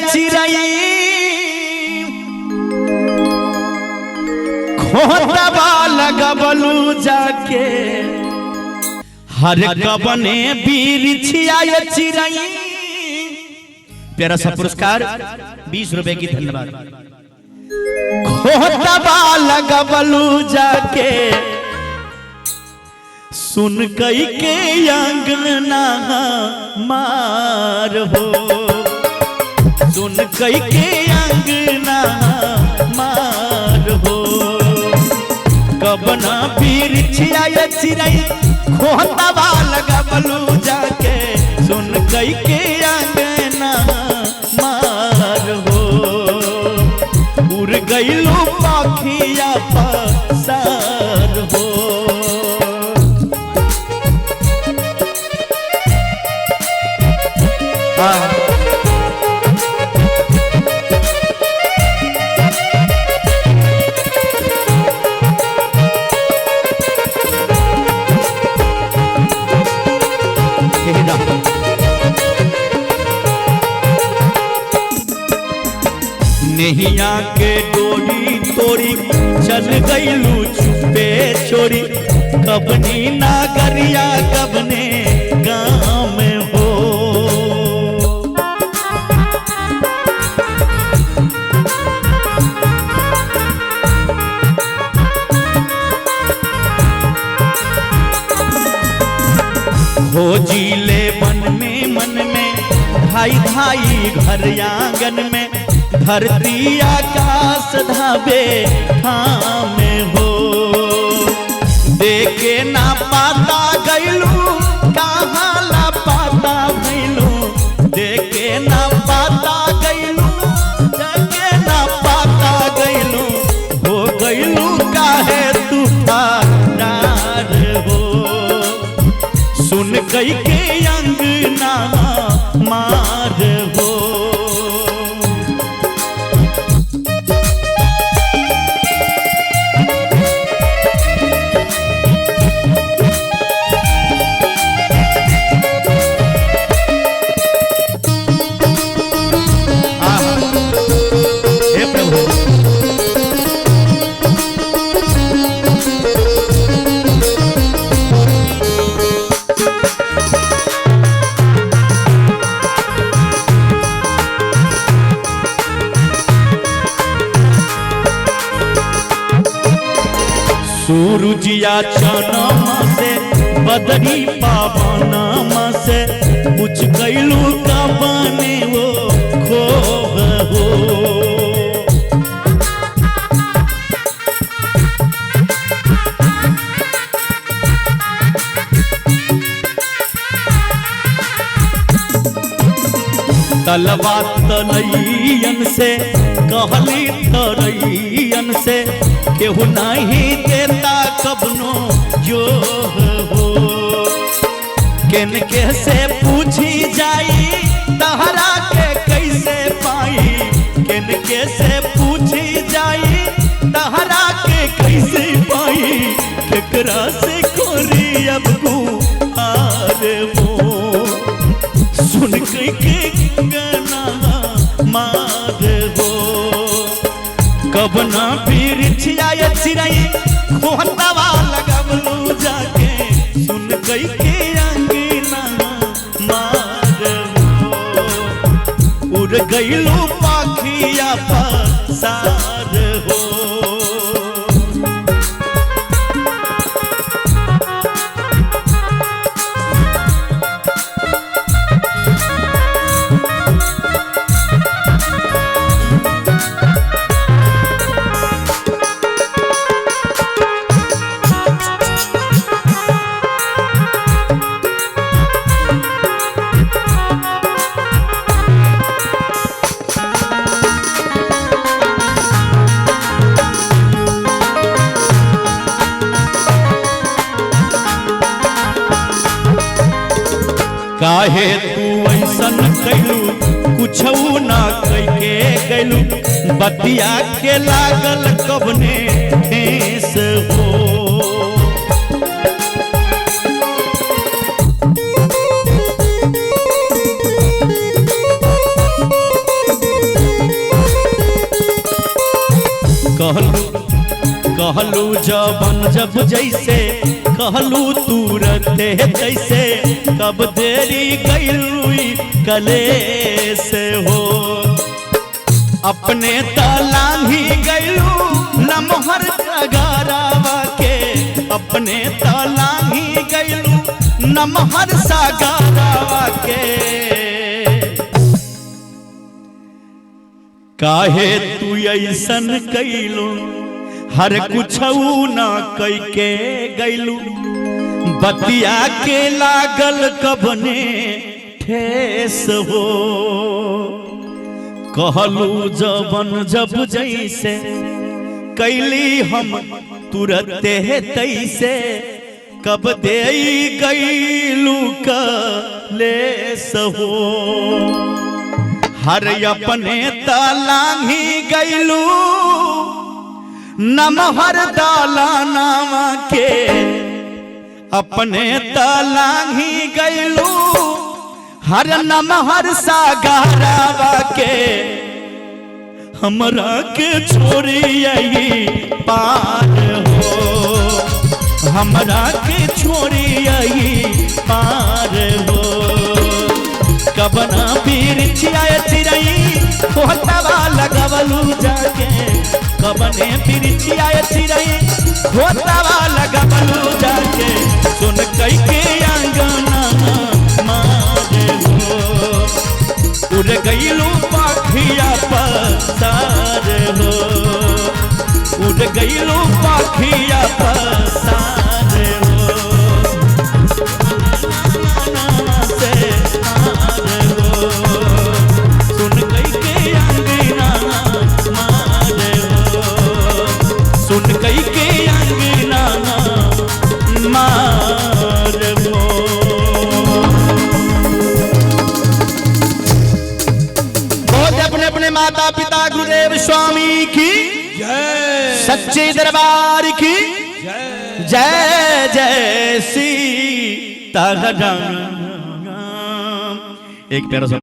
चिड़ई खोतबा लगबलू जाके हर कबने बिरछिया चिड़ई। प्यारा सा पुरस्कार 20 रुपए की, धन्यवाद। खोतबा लगबलू जाके सुन कई के अंगना मार हो, सुन कई के अंगना मार हो। कबना बिरछिया चिड़ई खोतबा लगबलू जाके सुन कई के अंगना मार हो। उड़ गईलू पाखिया पसार हो। नैया के डोरी तोड़ी चल गईलू छुपे छोरी। कबनी नागरिया कबने गाँव में हो। हो जीले मन में धाई धाई घर आंगन में। धरती आकाश धाबे ठाम हो। देखे ना पाता गईलू कहाँ ला पाता भैलू। देखे ना पाता गईलू देखे ना पाता गईलू। हो गईलू काहे तू फरार हो। सुन कई के अंगना मार हो। सूरजिया चनमा से बदरी पावनमा से कुछ कैलू का बने वो खोब हो। तलवा तलैयन से कहली तरैयन से केहू नहीं देता कबनो जो हो। केन के से पूछी जाई तहरा के कैसे पाई। केन के से पूछी जाई तहरा के कैसे पाई। केकरा से कोरी अब गुहार हो। सुन के गाना मार हो। कबना बिरछिया चिड़ई खोतबा लगबलू जाके सुन कई के अंगना मार हो। उड़ गईलू पाखिया पसार हो। काहे तू ऐसन कैलू कुछऊ ना कई के गैलू। बतिया के लागल कबने ठेस हो। कहलू जबन जब जैसे कहलू तुरते जैसे कब देरी गईलू कले से हो अपने तलांगी गईलू लमहर सगारावा के अपने तलांगी गईलू नमहर सगारावा के काहे तू ऐसन कैलू हर कुछ ना कई के गैलू बतिया के लागल कबने ठेस हो कहलू जबन जब जैसे कैली हम तुरते तैसे कब दे गैलू कलेस हो हर अपने तलांगी गैलू नमहर दालानावा के अपने तलांगी गैलू हर नमहर सागारावा के हमरा के छोड़ी आई पार हो हमरा के छोड़ी आई पार हो कबना पीर छिया चिरई खोतवा लगवलू जाके कबने पीर छिया चिरई खोतवा लगवलू जाके सुन कई के आंगना मारे हो उड़ गईलू पाखिया पसार हो उड़ गईलू पाखिया पसार हो सुन कई के अंगना मार बहुत अपने अपने माता पिता गुरुदेव स्वामी की जय सच्चे दरबार की जय जय सीताराम। एक प्यारा